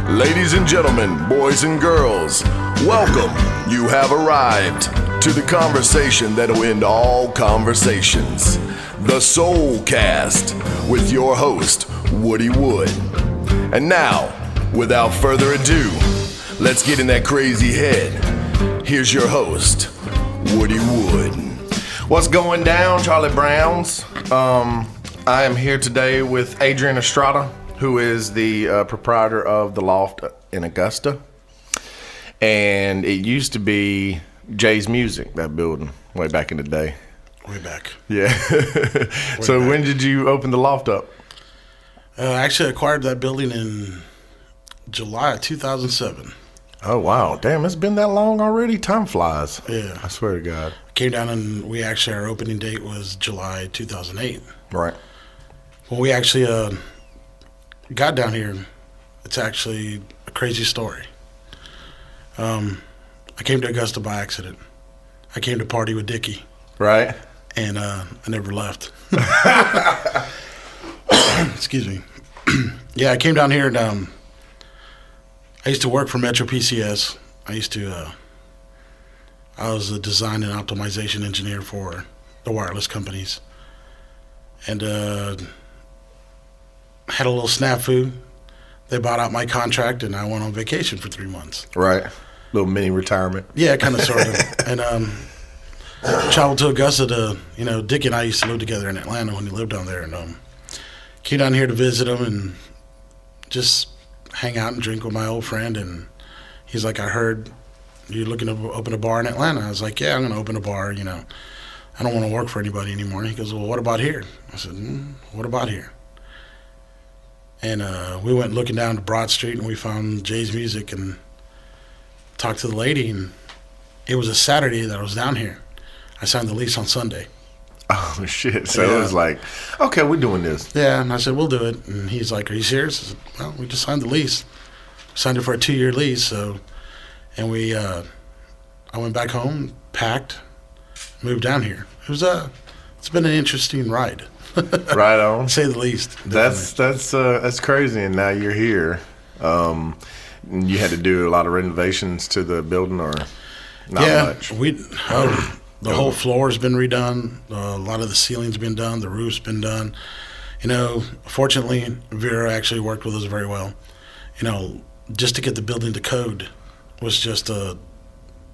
Ladies and gentlemen, boys and girls, welcome. You have arrived to the conversation that'll end all conversations. The SoulCast with your host, Woody Wood. And now, without further ado, let's get in that crazy head. Here's your host, Woody Wood. What's going down, Charlie Browns? I am here today with Adrian Estrada, who is the proprietor of the Loft in Augusta. And it used to be Jay's Music, that building, way back in the day. Way back. Yeah. So when did you open the Loft up? Actually, I acquired that building in July of 2007. Oh, wow. Damn, it's been that long already? Time flies. Yeah. I swear to God. Came down and our opening date was July 2008. Right. When we actually got down here, it's actually a crazy story. I came to Augusta by accident. I came to party with Dickie. Right. And I never left. Excuse me. Yeah, I came down here and I used to work for Metro PCS. I was a design and optimization engineer for the wireless companies. And had a little snafu. They bought out my contract and I went on vacation for 3 months. Right. Little mini retirement. Yeah, kind of, sort of. And traveled to Augusta to, Dick and I used to live together in Atlanta when he lived down there. And came down here to visit him and just hang out and drink with my old friend. And he's like, I heard you're looking to open a bar in Atlanta. I was like, yeah, I'm going to open a bar, I don't want to work for anybody anymore. He goes, well, what about here? I said, what about here? And we went looking down to Broad Street and we found Jay's Music and talked to the lady. And it was a Saturday that I was down here. I signed the lease on Sunday. Oh, shit. So It was like, okay, we're doing this. Yeah, and I said, we'll do it. And he's like, are you serious? I said, well, we just signed the lease. Signed it for a 2-year lease. So, and I went back home, packed, moved down here. It's been an interesting ride. Right on. To say the least. That's crazy. And now you're here. You had to do a lot of renovations to the building, or not much? The whole floor's been redone. A lot of the ceiling's been done. The roof's been done. Fortunately, Vera actually worked with us very well. Just to get the building to code was just a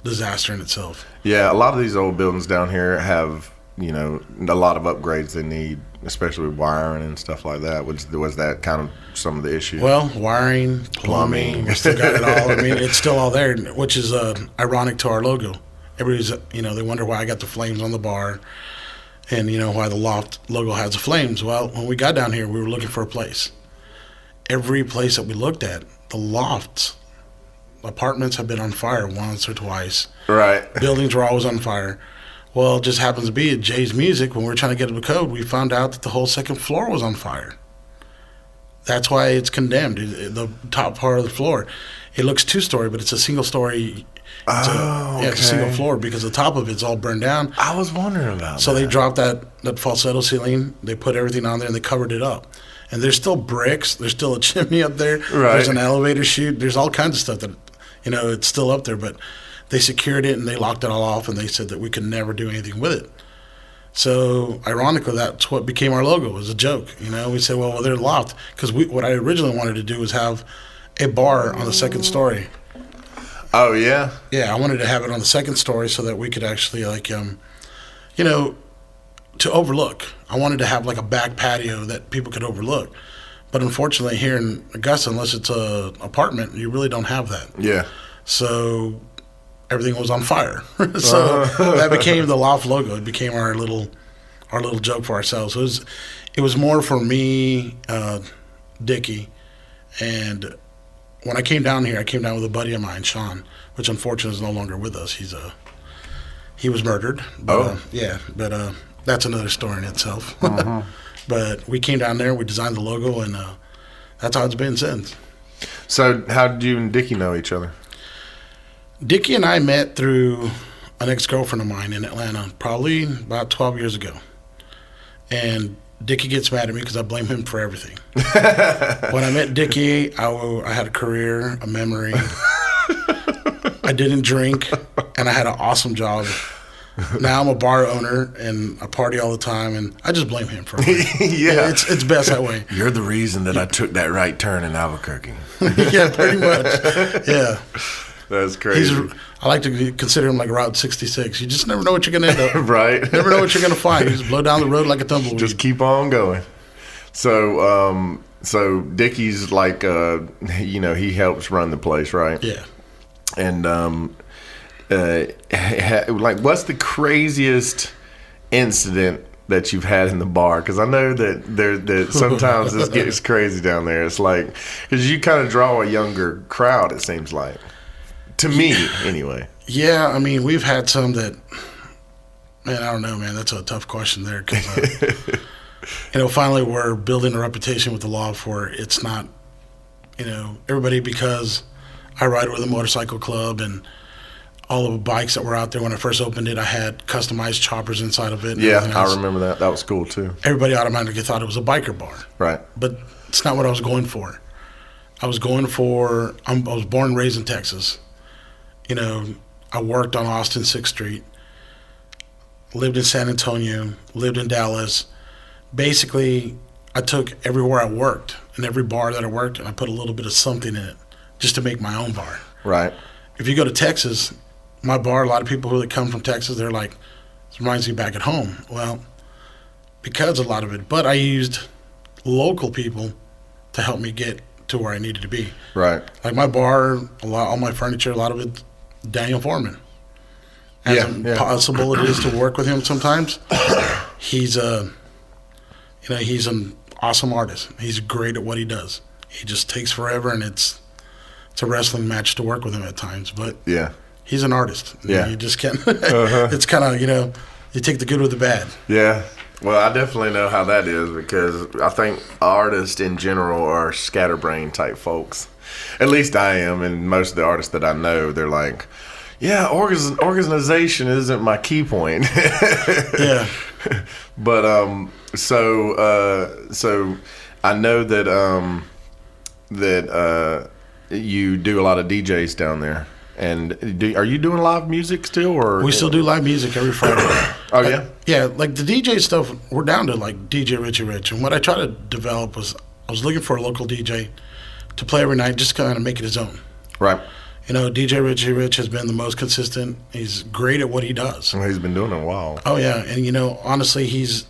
disaster in itself. Yeah, a lot of these old buildings down here have, a lot of upgrades they need, especially with wiring and stuff like that. Was that kind of some of the issue? Well, wiring, plumbing, we still got it all. I mean, it's still all there, which is ironic to our logo. Everybody's, they wonder why I got the flames on the bar and, why the Loft logo has the flames. Well, when we got down here, we were looking for a place. Every place that we looked at, the Lofts, apartments have been on fire once or twice. Right. Buildings were always on fire. Well, it just happens to be at Jay's Music, when we were trying to get it to code, we found out that the whole second floor was on fire. That's why it's condemned, the top part of the floor. It looks 2-story, but it's a single-story. It's a single floor because the top of it's all burned down. I was wondering about that. So they dropped that falsetto ceiling. They put everything on there and they covered it up. And there's still bricks. There's still a chimney up there. Right. There's an elevator chute. There's all kinds of stuff that, it's still up there. But they secured it and they locked it all off and they said that we could never do anything with it. So ironically, that's what became our logo. It was a joke. We said, well, they're Loft. Because what I originally wanted to do was have a bar on the second story. Oh, yeah? Yeah, I wanted to have it on the second story so that we could actually, to overlook. I wanted to have, a back patio that people could overlook. But unfortunately, here in Augusta, unless it's an apartment, you really don't have that. Yeah. So everything was on fire. So that became the Loft logo. It became our little joke for ourselves. It was more for me, Dickie, and when I came down here, I came down with a buddy of mine, Sean, which unfortunately is no longer with us. He was murdered. But, but that's another story in itself. But we came down there, we designed the logo, and that's how it's been since. So how did you and Dickie know each other? Dickie and I met through an ex-girlfriend of mine in Atlanta, probably about 12 years ago. And Dickie gets mad at me because I blame him for everything. When I met Dickie, I had a career, a memory. I didn't drink, and I had an awesome job. Now I'm a bar owner, and I party all the time, and I just blame him for it. Yeah. It's best that way. You're the reason that I took that right turn in Albuquerque. Yeah, pretty much. Yeah. That's crazy. I like to consider him like Route 66. You just never know what you're going to end up. Right. Never know what you're going to find. You just blow down the road like a tumbleweed. Just keep on going. So, so Dickie's like, he helps run the place, right? Yeah. And like, what's the craziest incident that you've had in the bar? Because I know that sometimes this gets crazy down there. It's like, because you kind of draw a younger crowd, it seems like. To me, anyway. Yeah, I mean, we've had some that, man, I don't know, man. That's a tough question there because, finally we're building a reputation with the law for it's not, everybody, because I ride with a motorcycle club and all of the bikes that were out there when I first opened it, I had customized choppers inside of it. Yeah, I remember that. That was cool, too. Everybody automatically thought it was a biker bar. Right. But it's not what I was going for. I was born and raised in Texas. I worked on Austin 6th Street, lived in San Antonio, lived in Dallas. Basically, I took everywhere I worked and every bar that I worked, and I put a little bit of something in it just to make my own bar. Right. If you go to Texas, my bar, a lot of people who come from Texas, they're like, this reminds me back at home. Well, because a lot of it. But I used local people to help me get to where I needed to be. Right. Like my bar, all my furniture, a lot of it, Daniel Foreman. As impossible it is to work with him sometimes, he's he's an awesome artist. He's great at what he does. He just takes forever, and it's a wrestling match to work with him at times. But he's an artist. Yeah. You just can't. It's kind of, you take the good with the bad. Yeah. Well, I definitely know how that is because I think artists in general are scatterbrain type folks. At least I am, and most of the artists that I know, they're like, yeah, organization isn't my key point. Yeah. But so I know that you do a lot of DJs down there. And are you doing live music still, or we still do live music every Friday? Oh yeah, yeah. Like the DJ stuff, we're down to like DJ Richie Rich, and what I try to develop was I was looking for a local DJ to play every night, just kind of make it his own. Right. DJ Richie Rich has been the most consistent. He's great at what he does. Well, he's been doing it a while. Oh yeah, and honestly, he's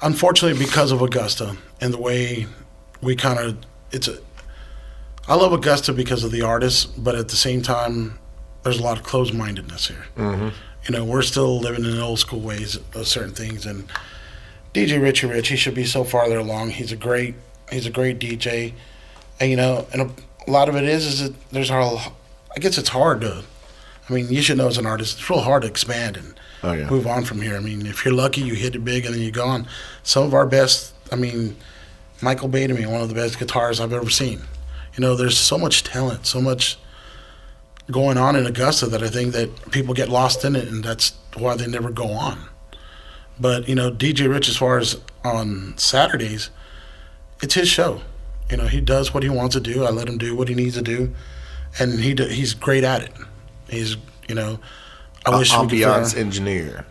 unfortunately because of Augusta and the way we kind of I love Augusta because of the artists, but at the same time, there's a lot of closed-mindedness here. Mm-hmm. We're still living in old school ways of certain things. And DJ Richie Rich, he should be so farther along. He's a great DJ, and and a lot of it is that there's I guess it's hard to. I mean, you should know as an artist, it's real hard to expand and move on from here. I mean, if you're lucky, you hit it big and then you go on. Some of our best. I mean, Michael Badamy, one of the best guitarists I've ever seen. There's so much talent, so much going on in Augusta that I think that people get lost in it, and that's why they never go on. But, DJ Rich, as far as on Saturdays, it's his show. He does what he wants to do. I let him do what he needs to do, and he's great at it. He's, I wish ambiance engineer.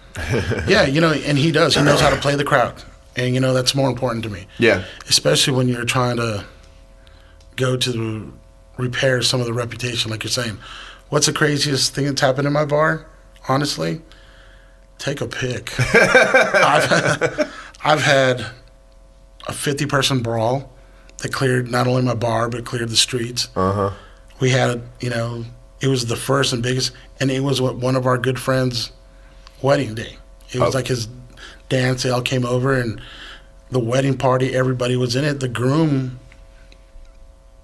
Yeah, and he does. He knows how to play the crowd, and, that's more important to me. Yeah. Especially when you're trying to go to repair some of the reputation, like you're saying. What's the craziest thing that's happened in my bar? Honestly, take a pick. I've had a 50-person brawl that cleared not only my bar but cleared the streets. We had it was the first and biggest, and it was one of our good friends' wedding day. It was like his dance. They all came over, and the wedding party, everybody was in it. The groom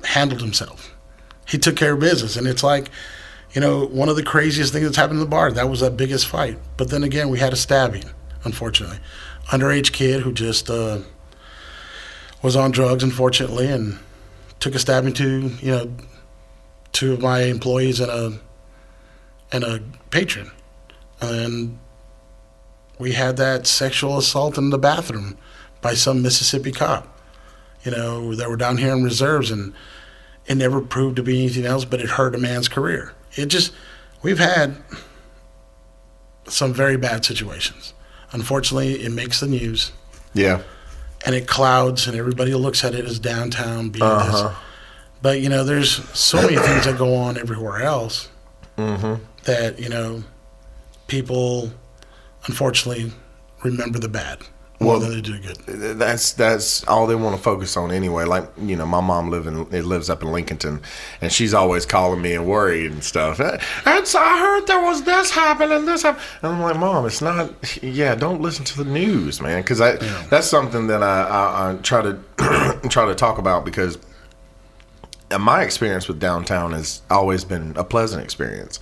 handled himself. He took care of business, and it's like, one of the craziest things that's happened in the bar. That was that biggest fight. But then again, we had a stabbing, unfortunately. Underage kid who just was on drugs, unfortunately, and took a stabbing to, two of my employees and a patron. And we had that sexual assault in the bathroom by some Mississippi cop, that were down here in reserves, and it never proved to be anything else, but it hurt a man's career. We've had some very bad situations. Unfortunately, it makes the news. Yeah. And it clouds, and everybody looks at it as downtown being this. But, there's so many things that go on everywhere else that, people, unfortunately, remember the bad more than they do good. That's all they want to focus on anyway. Like, my mom lives up in Lincolnton, and she's always calling me and worried and stuff. I heard there was this happening and this happened. And I'm like, Mom, it's not. Yeah, don't listen to the news, man, because that's something that I try to talk about, because my experience with downtown has always been a pleasant experience.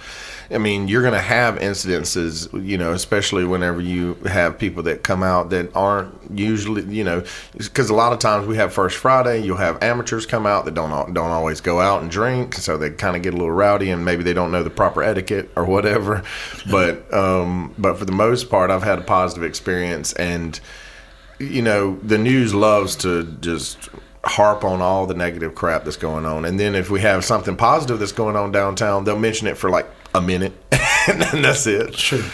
I mean, you're going to have incidences, especially whenever you have people that come out that aren't usually, because a lot of times we have First Friday, you'll have amateurs come out that don't always go out and drink, so they kind of get a little rowdy, and maybe they don't know the proper etiquette or whatever. But for the most part, I've had a positive experience, and the news loves to just harp on all the negative crap that's going on, and then if we have something positive that's going on downtown, they'll mention it for like a minute and then that's it. Sure.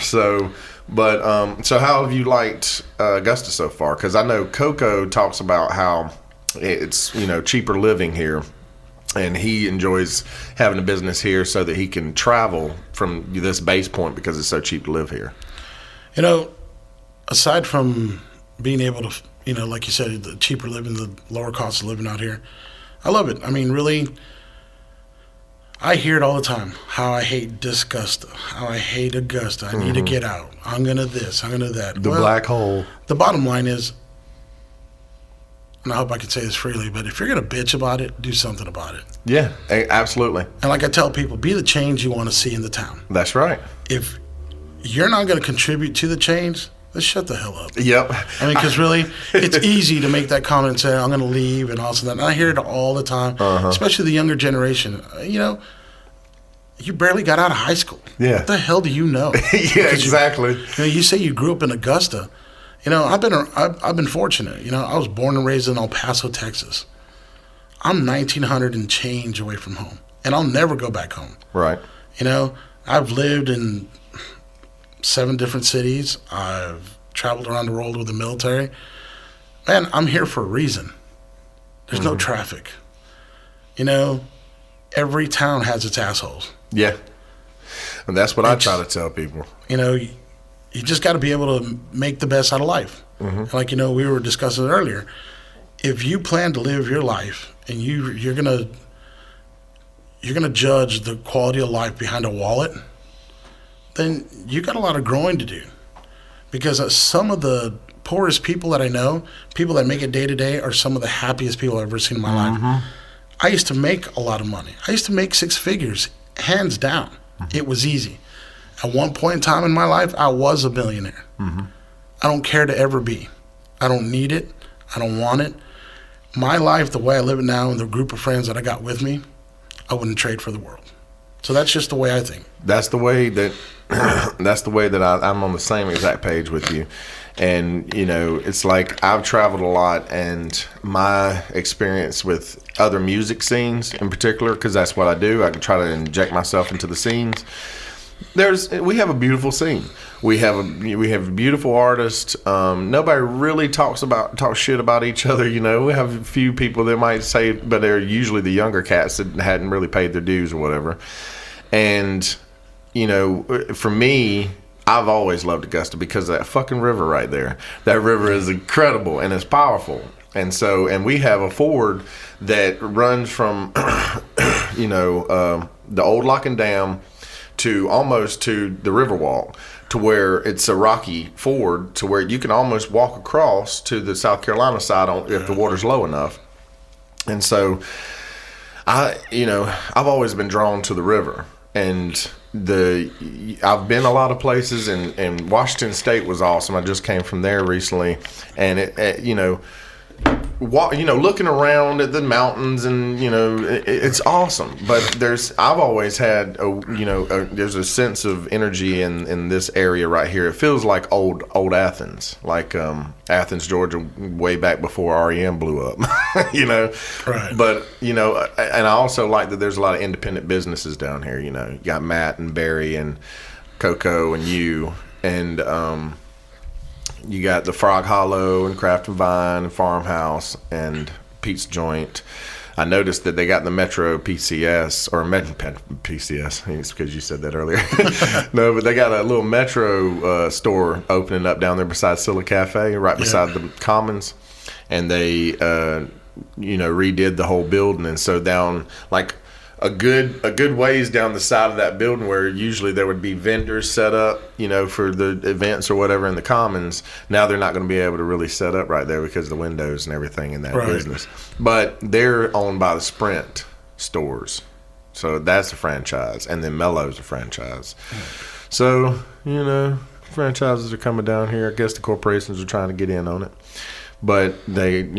So how have you liked Augusta so far? Because I know Coco talks about how it's cheaper living here, and he enjoys having a business here so that he can travel from this base point because it's so cheap to live here. Aside from being able to, like you said, the cheaper living, the lower cost of living out here, I love it. I mean, really, I hear it all the time, how I hate Disgusta, how I hate Augusta. I need to get out. I'm going to this, I'm going to that. The black hole. The bottom line is, and I hope I can say this freely, but if you're going to bitch about it, do something about it. Yeah, absolutely. And like I tell people, be the change you want to see in the town. That's right. If you're not going to contribute to the change, let's shut the hell up. Yep. I mean, because really, it's easy to make that comment and say, I'm going to leave and all of that. And I hear it all the time, especially the younger generation. You barely got out of high school. Yeah. What the hell do you know? Yeah, exactly. You say you grew up in Augusta. I've been fortunate. I was born and raised in El Paso, Texas. I'm 1,900 and change away from home, and I'll never go back home. Right. I've lived in 7 different cities. I've traveled around the world with the military. Man, I'm here for a reason. There's no traffic. Every town has its assholes. Yeah. And that's what I try to tell people. You just got to be able to make the best out of life. Like, we were discussing it earlier. If you plan to live your life and you're gonna judge the quality of life behind a wallet, then you got a lot of growing to do. Because some of the poorest people that I know, people that make it day to day, are some of the happiest people I've ever seen in my life. I used to make a lot of money. I used to make 6 figures, hands down. It was easy. At one point in time in my life, I was a millionaire. I don't care to ever be. I don't need it. I don't want it. My life, the way I live it now, and the group of friends that I got with me, I wouldn't trade for the world. So that's just the way I think. That's the way that I'm on the same exact page with you. And, it's like I've traveled a lot, and my experience with other music scenes in particular, because that's what I do. I can try to inject myself into the scenes. We have a beautiful scene. We have beautiful artists. Nobody really talks shit about each other. We have a few people that might say, but they're usually the younger cats that hadn't really paid their dues or whatever. And for me, I've always loved Augusta because of that fucking river right there. That river is incredible and it's powerful. And we have a ford that runs from the old lock and dam to almost to the Riverwalk, to where it's a rocky ford, to where you can almost walk across to the South Carolina side if the water's low enough. And so I've always been drawn to the river, and I've been a lot of places, and Washington State was awesome. I just came from there recently, and looking around at the mountains, and it's awesome. But I've always had there's a sense of energy in this area right here. It feels like old Athens, like Athens, Georgia, way back before REM blew up. Right. But and I also like that there's a lot of independent businesses down here. You got Matt and Barry and Coco and you and you got the Frog Hollow and Craft and Vine and Farmhouse and Pete's Joint. I noticed that they got the Metro PCS or PCS. It's because you said that earlier. No, but they got a little Metro store opening up down there beside Silla Cafe, right beside the Commons, and they redid the whole building. And so down like a good ways down the side of that building, where usually there would be vendors set up, for the events or whatever in the Commons. Now they're not going to be able to really set up right there because of the windows and everything in that business. But they're owned by the Sprint stores, so that's a franchise, and then Mello's a franchise. So franchises are coming down here. I guess the corporations are trying to get in on it, but they,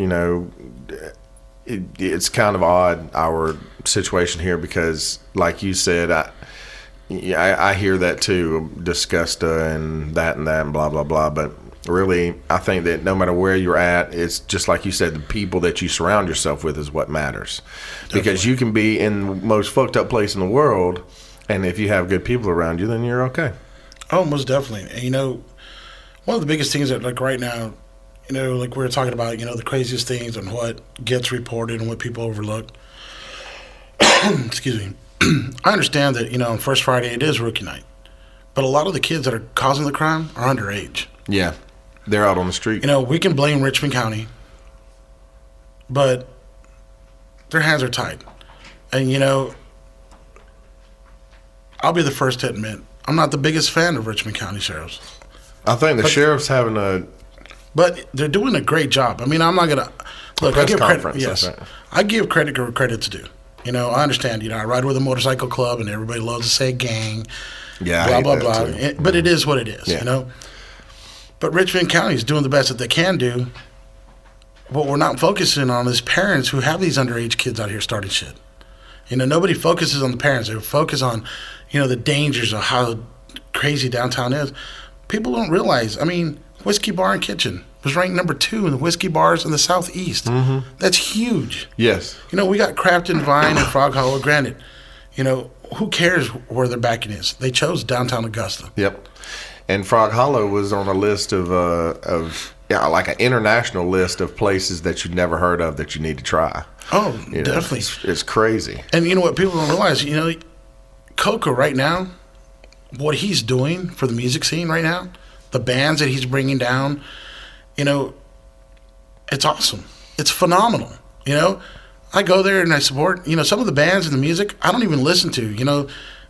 it's kind of odd, our situation here, because like you said, I hear that too, Disgusta and that and blah blah blah, but really I think that no matter where you're at, it's just like you said, the people that you surround yourself with is what matters. Definitely. Because you can be in the most fucked up place in the world, and if you have good people around you, then you're okay. Oh, most definitely. And one of the biggest things that, like, right now, like we were talking about, the craziest things and what gets reported and what people overlook. Excuse me. I understand that, on First Friday it is rookie night. But a lot of the kids that are causing the crime are underage. Yeah. They're out on the street. We can blame Richmond County, but their hands are tied. And, I'll be the first to admit, I'm not the biggest fan of Richmond County sheriffs. I think the sheriff's having But they're doing a great job. I mean, I'm not going to... Look, I give credit. Yes. I give credit where credit's due. I understand. I ride with a motorcycle club, and everybody loves to say gang. Yeah, blah, blah, blah. But it is what it is, But Richmond County is doing the best that they can do. What we're not focusing on is parents who have these underage kids out here starting shit. Nobody focuses on the parents. They focus on, the dangers of how crazy downtown is. People don't realize, Whiskey Bar and Kitchen was ranked number 2 in the whiskey bars in the Southeast. Mm-hmm. That's huge. Yes. We got Craft and Vine and Frog Hollow. Granted, who cares where their backing is? They chose downtown Augusta. Yep. And Frog Hollow was on a list of like an international list of places that you'd never heard of that you need to try. Oh, definitely. It's crazy. And what people don't realize, Coco right now, what he's doing for the music scene right now, the bands that he's bringing down, it's awesome. It's phenomenal. I go there and I support, some of the bands and the music I don't even listen to.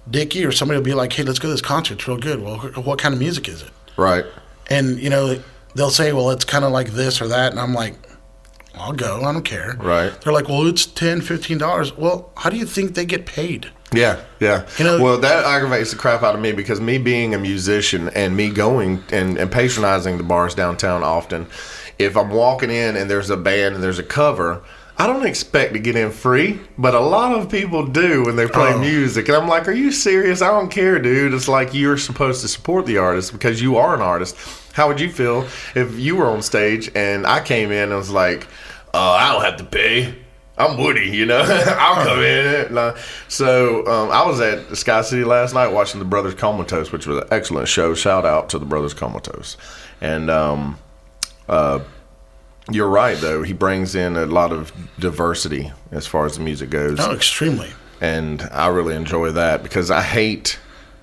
Dickie or somebody will be like, hey, let's go to this concert. It's real good. Well, what kind of music is it? Right. And, they'll say, well, it's kind of like this or that. And I'm like, I'll go. I don't care. Right. They're like, well, it's $10, $15. Well, how do you think they get paid? Yeah. Well, that aggravates the crap out of me, because me being a musician and me going and patronizing the bars downtown often, if I'm walking in and there's a band and there's a cover, I don't expect to get in free, but a lot of people do when they play music. And I'm like, are you serious? I don't care, dude. It's like you're supposed to support the artist because you are an artist. How would you feel if you were on stage and I came in and was like, I don't have to pay. I'm Woody, I'll come in. So I was at Sky City last night watching the Brothers Comatose, which was an excellent show. Shout out to the Brothers Comatose. And you're right, though. He brings in a lot of diversity as far as the music goes. Oh, extremely. And I really enjoy that, because I hate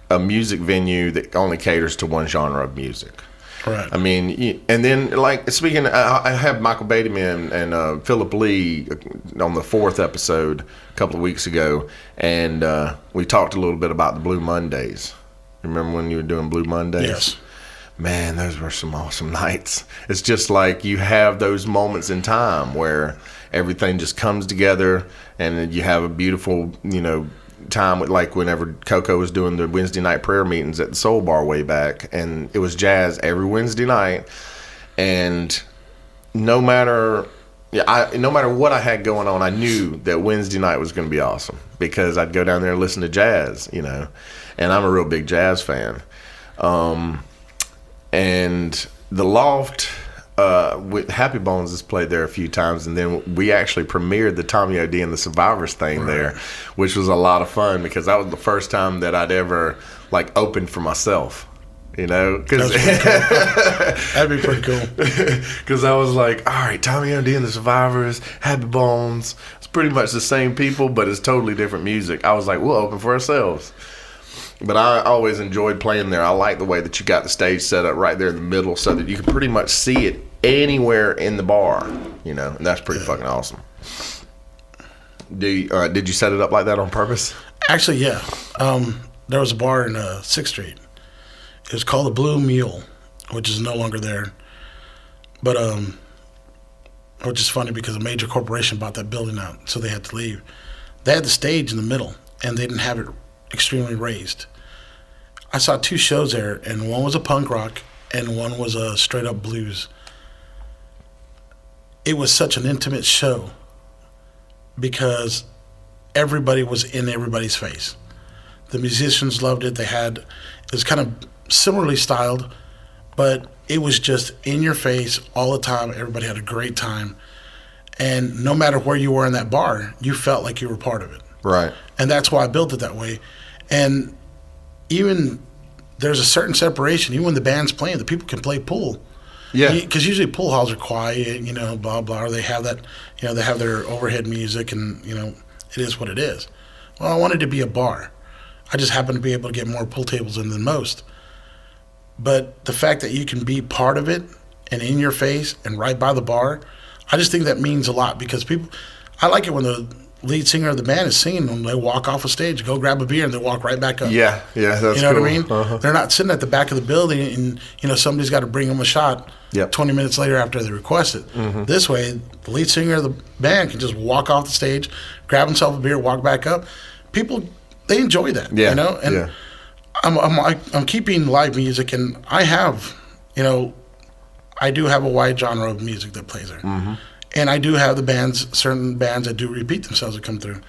a music venue that only caters to one genre of music. Right. And then, like, speaking, I have Michael Bateman and Philip Lee on the 4th episode a couple of weeks ago, and we talked a little bit about the Blue Mondays. Remember when you were doing Blue Mondays? Yes. Man, those were some awesome nights. It's just like you have those moments in time where everything just comes together, and you have a beautiful, time with, like, whenever Coco was doing the Wednesday night prayer meetings at the Soul Bar way back, and it was jazz every Wednesday night, and no matter no matter what I had going on, I knew that Wednesday night was going to be awesome because I'd go down there and listen to jazz, you know, and I'm a real big jazz fan. And the Loft with Happy Bones has played there a few times, and then we actually premiered the Tommy O.D. and the Survivors thing there, which was a lot of fun because that was the first time that I'd ever like opened for myself. You know, because that'd be pretty cool. Because I was like, all right, Tommy O.D. and the Survivors, Happy Bones. It's pretty much the same people, but it's totally different music. I was like, we'll open for ourselves. But I always enjoyed playing there. I like the way that you got the stage set up right there in the middle, so that you can pretty much see it anywhere in the bar. You know, and that's pretty fucking awesome. Did you set it up like that on purpose? Actually, yeah. There was a bar in 6th Street. It was called the Blue Mule, which is no longer there. But which is funny because a major corporation bought that building out, so they had to leave. They had the stage in the middle, and they didn't have it extremely raised. I saw 2 shows there, and one was a punk rock, and one was a straight up blues. It was such an intimate show because everybody was in everybody's face. The musicians loved it. It was kind of similarly styled, but it was just in your face all the time. Everybody had a great time, and no matter where you were in that bar, you felt like you were part of it. Right. And that's why I built it that way. And even there's a certain separation. Even when the band's playing, the people can play pool. Yeah. Because usually pool halls are quiet, you know, blah blah, or they have that, you know, they have their overhead music, and you know, it is what it is. Well, I wanted to be a bar. I just happen to be able to get more pool tables in than most. But the fact that you can be part of it and in your face and right by the bar, I just think that means a lot because people, I like it when the lead singer of the band is singing and they walk off a stage, go grab a beer, and they walk right back up. Yeah, that's you know cool. what I mean? Uh-huh. They're not sitting at the back of the building and, you know, somebody's got to bring them a shot 20 minutes later after they request it. Mm-hmm. This way, the lead singer of the band can just walk off the stage, grab himself a beer, walk back up. People, they enjoy that, you know? And I'm keeping live music, and I have, you know, I do have a wide genre of music that plays there. Mm-hmm. And I do have certain bands that do repeat themselves that come through.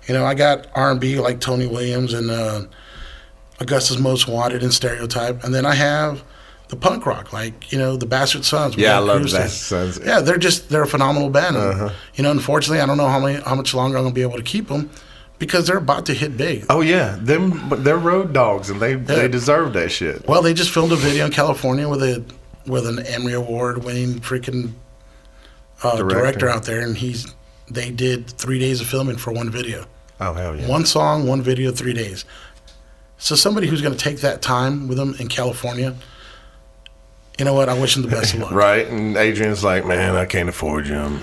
You know, I got R&B like Tony Williams and Augusta's Most Wanted and Stereotype. And then I have the punk rock, like, you know, the Bastard Sons. Yeah, I love the Bastard Sons. Yeah, they're a phenomenal band. And, you know, unfortunately, I don't know how much longer I'm going to be able to keep them because they're about to hit big. Oh, yeah. They're road dogs, and they deserve that shit. Well, they just filmed a video in California with an Emmy Award-winning freaking director out there, and they did 3 days of filming for one video. Oh, hell yeah. One song, one video, 3 days. So somebody who's going to take that time with them in California, you know what? I wish them the best of luck. Right, and Adrian's like, man, I can't afford you.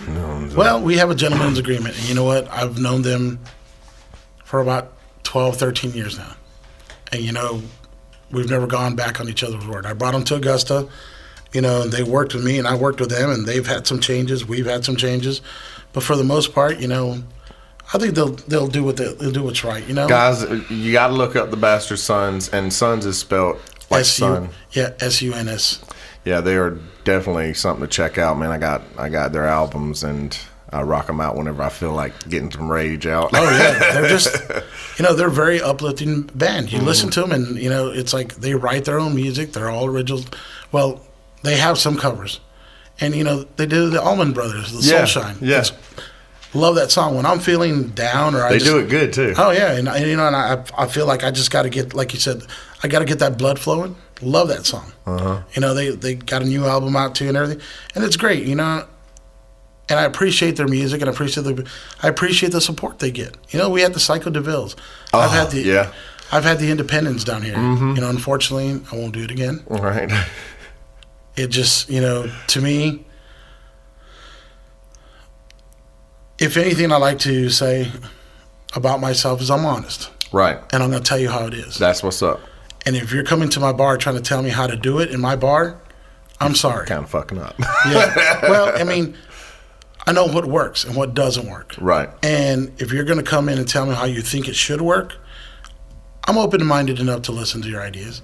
Well, we have a gentleman's agreement, and you know what? I've known them for about 12, 13 years now. And, you know, we've never gone back on each other's word. I brought them to Augusta. You know, they worked with me, and I worked with them, and they've had some changes. We've had some changes, but for the most part, you know, I think they'll do what's right. You know, guys, you got to look up the Bastard Sons, and Sons is spelled like son. Yeah, SUNS. Yeah, they are definitely something to check out, man. I got their albums, and I rock them out whenever I feel like getting some rage out. Oh yeah, they're just, you know, they're a very uplifting band. You listen to them, and you know, it's like they write their own music. They're all originals. Well, they have some covers, and you know, they did the Allman Brothers, the Soulshine. Yeah, love that song. When I'm feeling down, or they do it good too. Oh yeah, and you know, and I feel like I just got to get, like you said, I got to get that blood flowing. Love that song. You know, they got a new album out too and everything, and it's great. You know. And I appreciate their music, and I appreciate the support they get. You know, we had the Psycho DeVilles. I've had the Independents down here. You know, unfortunately, I won't do it again. Right. It just, you know, to me, if anything I like to say about myself is I'm honest. Right. And I'm going to tell you how it is. That's what's up. And if you're coming to my bar trying to tell me how to do it in my bar, I'm sorry. Kind of fucking up. Yeah. Well, I mean, I know what works and what doesn't work. Right. And if you're going to come in and tell me how you think it should work, I'm open-minded enough to listen to your ideas.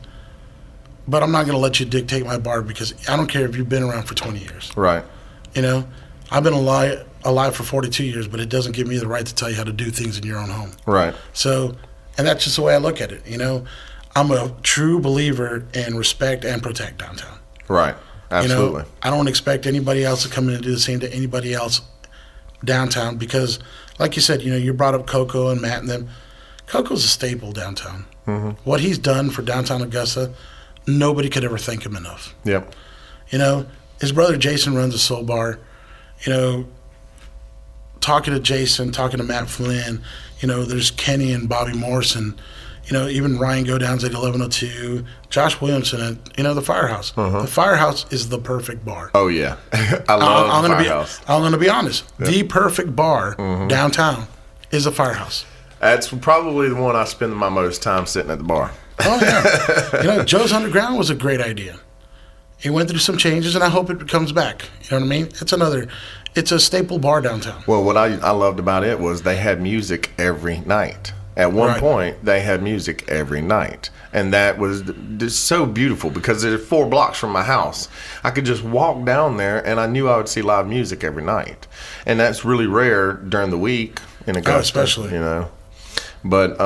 But I'm not going to let you dictate my bar because I don't care if you've been around for 20 years. Right. You know, I've been alive alive for 42 years, but it doesn't give me the right to tell you how to do things in your own home. Right. So, and that's just the way I look at it. I'm a true believer in respect and protect downtown. Right. Absolutely. I don't expect anybody else to come in and do the same to anybody else downtown because, like you said, you brought up Coco and Matt and them. Coco's a staple downtown. Mm-hmm. What he's done for downtown Augusta, nobody could ever thank him enough. Yep. His brother Jason runs a soul bar. Talking to Jason, talking to Matt Flynn, there's Kenny and Bobby Morrison, even Ryan Godowns at 1102, Josh Williamson at, the Firehouse. Uh-huh. The Firehouse is the perfect bar. Oh, yeah. I love the Firehouse. I'm going to be honest. Yep. The perfect bar downtown is a Firehouse. That's probably the one I spend my most time sitting at the bar. Oh, yeah. Joe's Underground was a great idea. He went through some changes, and I hope it comes back. You know what I mean? It's a staple bar downtown. Well, what I loved about it was they had music every night. At one point, they had music every night. And that was just so beautiful because there's 4 blocks from my house. I could just walk down there, and I knew I would see live music every night. And that's really rare during the week in Augusta. Especially. But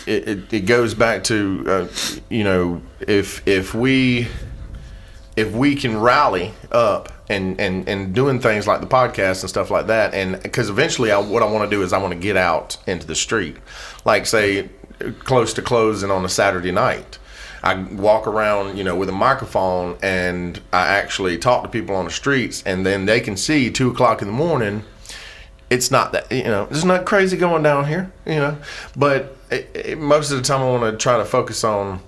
it goes back to, if we can rally up and doing things like the podcast and stuff like that, and because eventually what I want to do is I want to get out into the street, like say close to closing on a Saturday night. I walk around, with a microphone, and I actually talk to people on the streets, and then they can see 2 o'clock in the morning. It's not that, there's not crazy going down here, but most of the time I want to try to focus on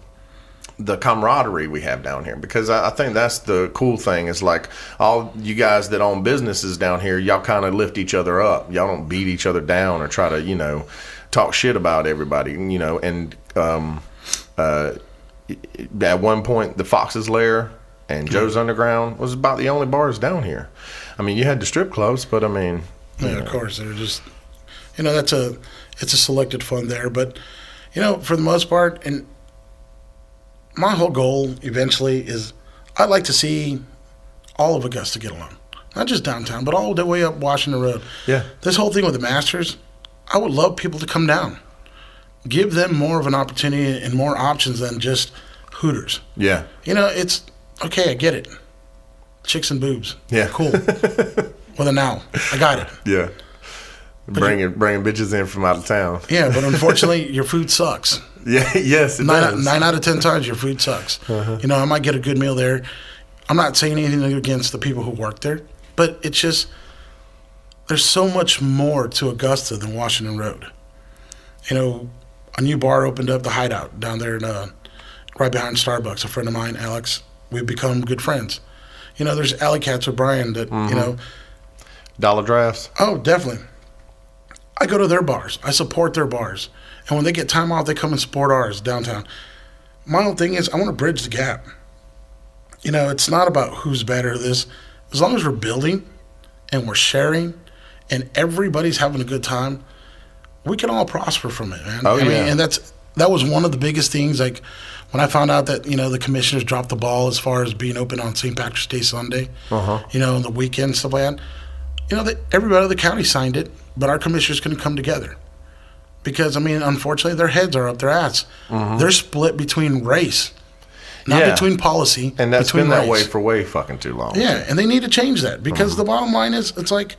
the camaraderie we have down here, because I think that's the cool thing is like all you guys that own businesses down here, y'all kind of lift each other up. Y'all don't beat each other down or try to, talk shit about everybody, and at one point the Fox's Lair and Joe's Underground was about the only bars down here. I mean, you had the strip clubs, but I mean... Yeah, of course. They're just, it's a selected fun there. But, for the most part, and my whole goal eventually is I'd like to see all of Augusta get along. Not just downtown, but all the way up Washington Road. Yeah. This whole thing with the Masters, I would love people to come down. Give them more of an opportunity and more options than just Hooters. Yeah. It's, okay, I get it. Chicks and boobs. Yeah. Cool. With a now. I got it. Yeah. Bringing bitches in from out of town. Yeah, but unfortunately, your food sucks. Yeah, yes, it does. 9 out of 10 times, your food sucks. Uh-huh. I might get a good meal there. I'm not saying anything against the people who work there, but it's just, there's so much more to Augusta than Washington Road. A new bar opened up, the Hideout, down there right behind Starbucks. A friend of mine, Alex, we've become good friends. There's Alley Cats with Brian that, Dollar Drafts. Oh, definitely. I go to their bars. I support their bars. And when they get time off, they come and support ours downtown. My whole thing is I want to bridge the gap. It's not about who's better at this. As long as we're building and we're sharing and everybody's having a good time, we can all prosper from it, man. I mean, and that was one of the biggest things. Like when I found out that, the commissioners dropped the ball as far as being open on St. Patrick's Day Sunday, on the weekend, stuff like that. Everybody in the county signed it, but our commissioners couldn't come together. Because, unfortunately, their heads are up their ass. Mm-hmm. They're split between race, not between policy. And that's been that way for way fucking too long. Yeah, and they need to change that. Because the bottom line is, it's like,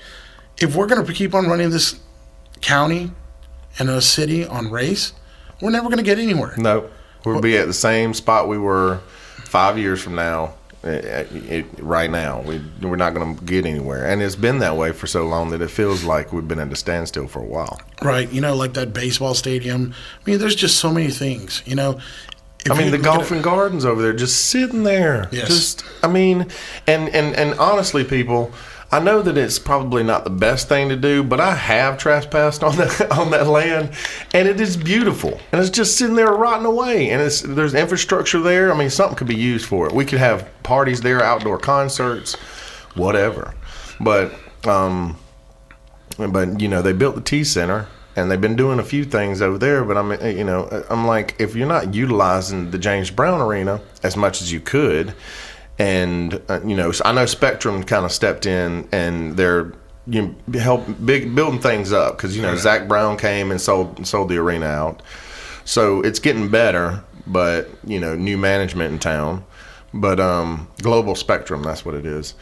if we're going to keep on running this county and a city on race, we're never going to get anywhere. No. We'll be at the same spot we were 5 years from now. Right now, we're not going to get anywhere, and it's been that way for so long that it feels like we've been at a standstill for a while. Right, like that baseball stadium. There's just so many things. The golfing gardens over there, just sitting there. Yes. And honestly, people, I know that it's probably not the best thing to do, but I have trespassed on that land, and it is beautiful. And it's just sitting there rotting away. And there's infrastructure there. Something could be used for it. We could have parties there, outdoor concerts, whatever. But they built the T Center, and they've been doing a few things over there. But I'm like, if you're not utilizing the James Brown Arena as much as you could, And so I know Spectrum kind of stepped in, and they're building things up because Zach Brown came and sold the arena out, so it's getting better. But new management in town, but Global Spectrum, that's what it is.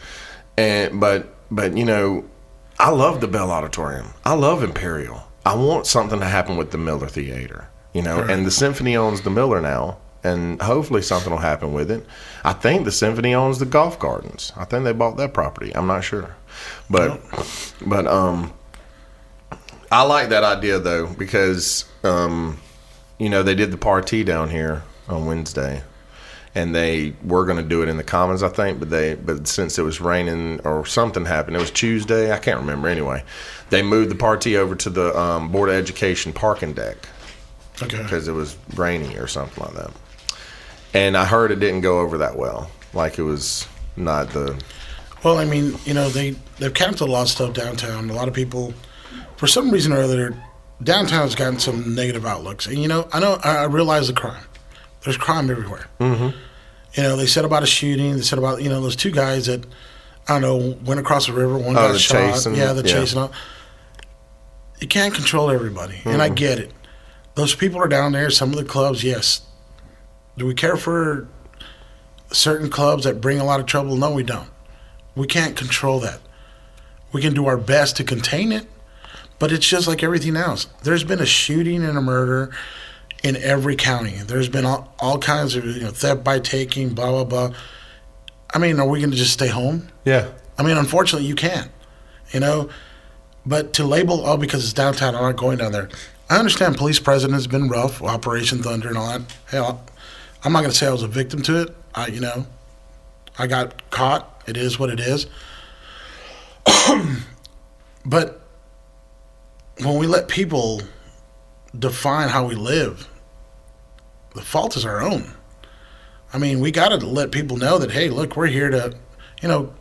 And but I love the Bell Auditorium. I love Imperial. I want something to happen with the Miller Theater, and the Symphony owns the Miller now. And hopefully something will happen with it. I think the Symphony owns the Golf Gardens. I think they bought that property. I'm not sure. But I like that idea, though, because, they did the party down here on Wednesday. And they were going to do it in the Commons, I think. But since it was raining or something happened, it was Tuesday. I can't remember anyway. They moved the party over to the Board of Education parking deck. Okay. Because it was rainy or something like that. And I heard it didn't go over that well. Like it was not the... Well, I mean, they've canceled a lot of stuff downtown. A lot of people, for some reason or other, downtown has gotten some negative outlooks. And, I realize the crime. There's crime everywhere. Mm-hmm. They said about a shooting. They said about, those two guys that, I don't know, went across the river. One got shot. Chasing and all. You can't control everybody. Mm-hmm. And I get it. Those people are down there. Some of the clubs, yes. Do we care for certain clubs that bring a lot of trouble? No, we don't. We can't control that. We can do our best to contain it, but it's just like everything else. There's been a shooting and a murder in every county. There's been all kinds of theft by taking, blah, blah, blah. I mean, are we going to just stay home? Yeah. I mean, unfortunately, you can't, But to label, because it's downtown, I'm not going down there. I understand police presence has been rough, Operation Thunder and all that. Hell, I'm not going to say I was a victim to it. I got caught. It is what it is. But when we let people define how we live, the fault is our own. I mean, we got to let people know that, hey, look, we're here to,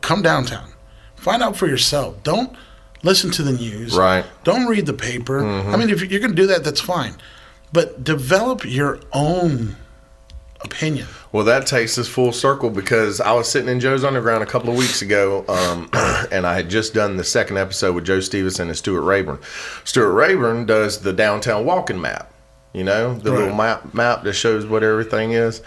come downtown. Find out for yourself. Don't listen to the news. Right. Don't read the paper. Mm-hmm. I mean, if you're going to do that, that's fine. But develop your own opinion. Well, that takes us full circle because I was sitting in Joe's Underground a couple of weeks ago, and I had just done the second episode with Joe Stevenson and Stuart Rayburn. Stuart Rayburn does the downtown walking map, the little map that shows what everything is.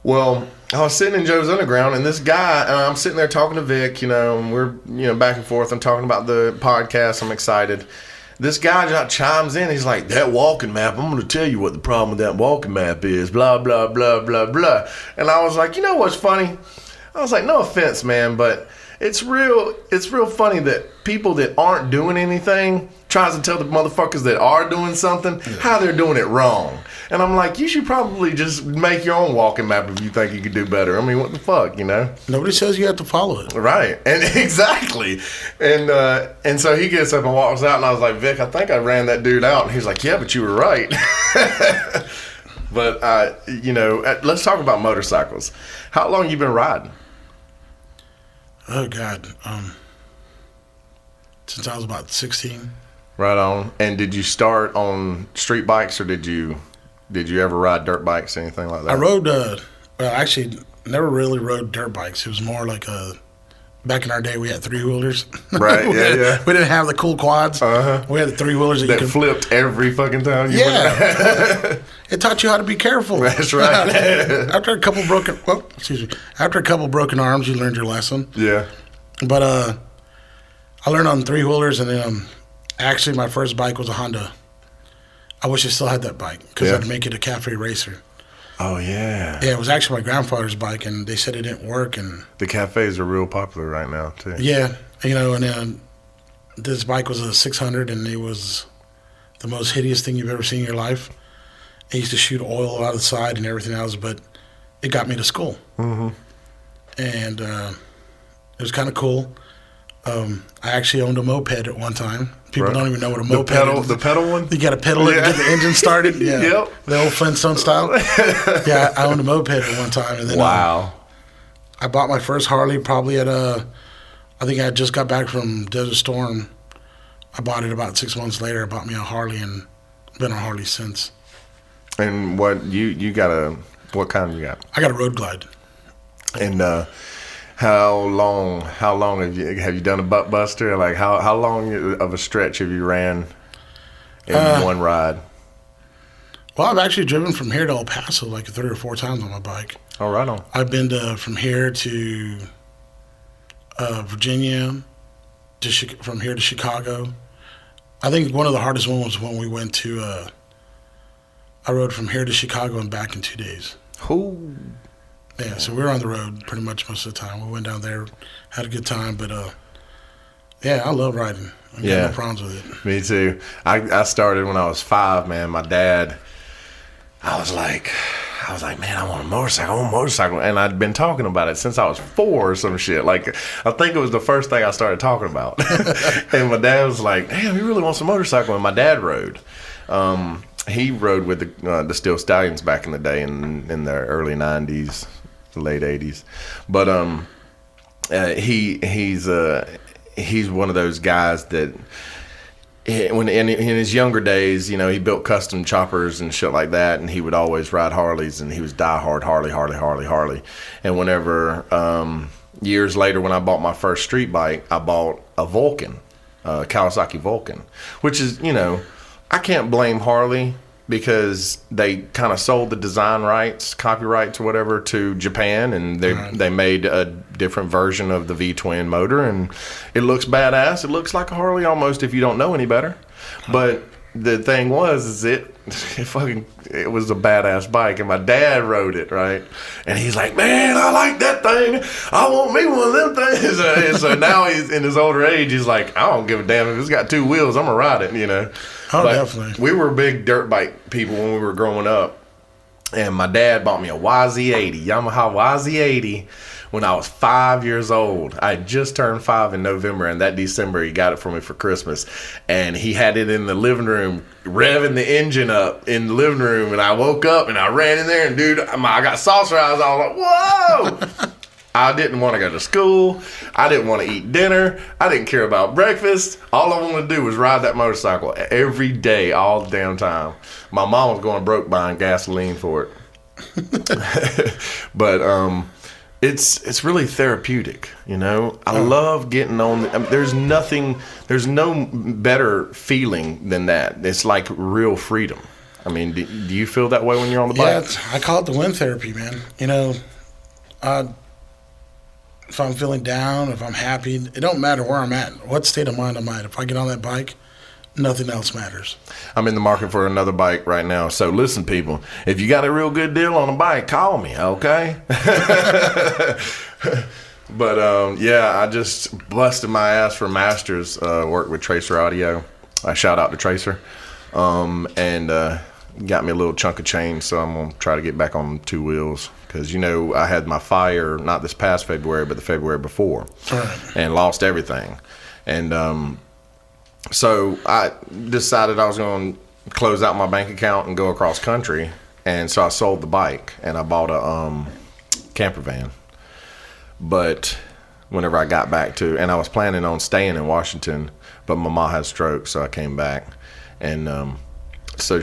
Well, I was sitting in Joe's Underground, and this guy, I'm sitting there talking to Vic, and we're, back and forth. I'm talking about the podcast. I'm excited. This guy chimes in. He's like, that walking map, I'm going to tell you what the problem with that walking map is, blah, blah, blah, blah, blah. And I was like, what's funny? I was like, no offense, man, but it's real funny that people that aren't doing anything tries to tell the motherfuckers that are doing something how they're doing it wrong. And I'm like, you should probably just make your own walking map if you think you could do better. I mean, what the fuck, Nobody says you have to follow it. Right. And exactly. And so he gets up and walks out, and I was like, Vic, I think I ran that dude out. And he's like, yeah, but you were right. But, let's talk about motorcycles. How long you been riding? Oh, God. Since I was about 16. Right on. And did you start on street bikes, or did you ever ride dirt bikes or anything like that? I rode, actually, never really rode dirt bikes. It was more like back in our day, we had three-wheelers. Right, yeah. We didn't have the cool quads. Uh-huh. We had the three-wheelers that flipped every fucking time you went. It taught you how to be careful. That's right. After a couple broken arms, you learned your lesson. Yeah. But I learned on three-wheelers, and then actually my first bike was a Honda. I wish I still had that bike because I'd make it a cafe racer. Oh, yeah. Yeah, it was actually my grandfather's bike, and they said it didn't work. And the cafes are real popular right now, too. Yeah, and then this bike was a 600, and it was the most hideous thing you've ever seen in your life. I used to shoot oil out of the side and everything else, but it got me to school. Mm-hmm. And it was kind of cool. I actually owned a moped at one time. People don't even know what a moped is. The pedal one? You got to pedal it to get the engine started. Yeah. Yep. The old Flintstone style. Yeah, I owned a moped at one time. And then, wow. I bought my first Harley probably at I think I just got back from Desert Storm. I bought it about 6 months later. I bought me a Harley and been on Harley since. And what you got what kind you got? I got a Road Glide. And how long have you done a butt buster? Like how long of a stretch have you ran in one ride? Well, I've actually driven from here to El Paso like 3 or 4 times on my bike. Oh, right on. I've been from here to Virginia, from here to Chicago. I think one of the hardest ones was when we went to. I rode from here to Chicago and back in 2 days. Ooh. Yeah, so we were on the road pretty much most of the time. We went down there, had a good time, but yeah, I love riding. I got no problems with it. Me too. I started when I was 5, man. My dad, I was like, man, I want a motorcycle. And I'd been talking about it since I was 4 or some shit. Like, I think it was the first thing I started talking about. And my dad was like, damn, you really want some motorcycle? And my dad rode. He rode with the Steel Stallions back in the day in the early 90s, late 80s. But he's one of those guys that when in his younger days, you know, he built custom choppers and shit like that, and he would always ride Harleys, and he was diehard Harley. And whenever years later, when I bought my first street bike, I bought a Vulcan, Kawasaki Vulcan, which is, you know, I can't blame Harley because they kind of sold the design rights, copyrights, or whatever, to Japan, and they made a different version of the V-twin motor, and it looks badass. It looks like a Harley almost if you don't know any better. But the thing was, it was a badass bike, and my dad rode it, right? And he's like, man, I like that thing. I want me one of them things. And so now he's in his older age. He's like, I don't give a damn if it's got 2 wheels. I'm gonna ride it, you know. Oh, but definitely. We were big dirt bike people when we were growing up, and my dad bought me a YZ80, Yamaha YZ80, when I was 5 years old. I had just turned 5 in November, and that December he got it for me for Christmas. And he had it in the living room, revving the engine up in the living room, and I woke up and I ran in there, and dude, I got saucer eyes. I was like, whoa! I didn't want to go to school. I didn't want to eat dinner. I didn't care about breakfast. All I wanted to do was ride that motorcycle every day, all the damn time. My mom was going broke buying gasoline for it. But it's really therapeutic, you know. I love getting on. There's no better feeling than that. It's like real freedom. I mean, do you feel that way when you're on the bike? Yeah, I call it the wind therapy, man. You know, if I'm feeling down, if I'm happy, it don't matter where I'm at, what state of mind I'm at. If I get on that bike, nothing else matters. I'm in the market for another bike right now. So listen, people, if you got a real good deal on a bike, call me, okay? But yeah, I just busted my ass for Masters. Worked with Tracer Audio. I shout out to Tracer, and got me a little chunk of change. So I'm gonna try to get back on 2 wheels. Because, you know, I had my fire, not this past February, but the February before, and lost everything. And so I decided I was going to close out my bank account and go across country. And so I sold the bike, and I bought a camper van. But whenever I got back to, and I was planning on staying in Washington, but my mom had a stroke, so I came back. And so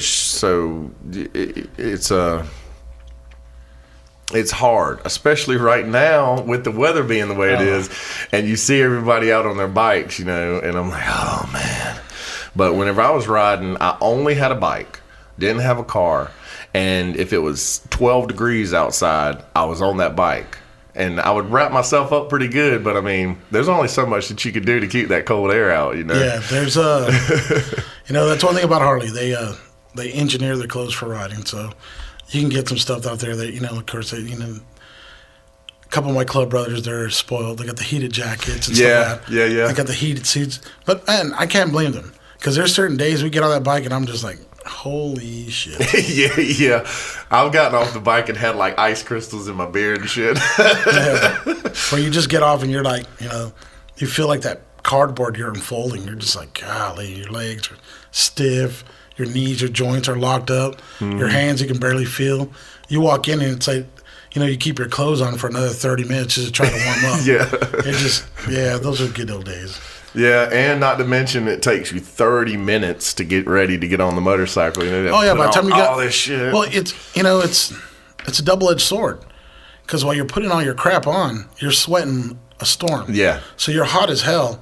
it's hard, especially right now with the weather being the way it is, and you see everybody out on their bikes, you know, and I'm like, oh man. But whenever I was riding, I only had a bike, didn't have a car, and if it was 12 degrees outside, I was on that bike. And I would wrap myself up pretty good, but I mean, there's only so much that you could do to keep that cold air out, you know. Yeah, there's you know, that's one thing about Harley. They engineer their clothes for riding, so you can get some stuff out there that, you know, of course, a couple of my club brothers, they're spoiled. They got the heated jackets and stuff like that. Yeah. They got the heated suits. But, man, I can't blame them. Because there's certain days we get on that bike and I'm just like, holy shit. Yeah. I've gotten off the bike and had, like, ice crystals in my beard and shit. Yeah. Where you just get off and you're like, you know, you feel like that cardboard you're unfolding. You're just like, golly, your legs are stiff. Your knees, your joints are locked up. Your hands you can barely feel. You walk in and it's like, you know, you keep your clothes on for another 30 minutes just to try to warm up. Those are good old days. Yeah, and not to mention it takes you 30 minutes to get ready to get on the motorcycle. You know, by the time you got all this shit. Well, it's, you know, it's a double-edged sword. because while you're putting all your crap on, you're sweating a storm. Yeah. So you're hot as hell.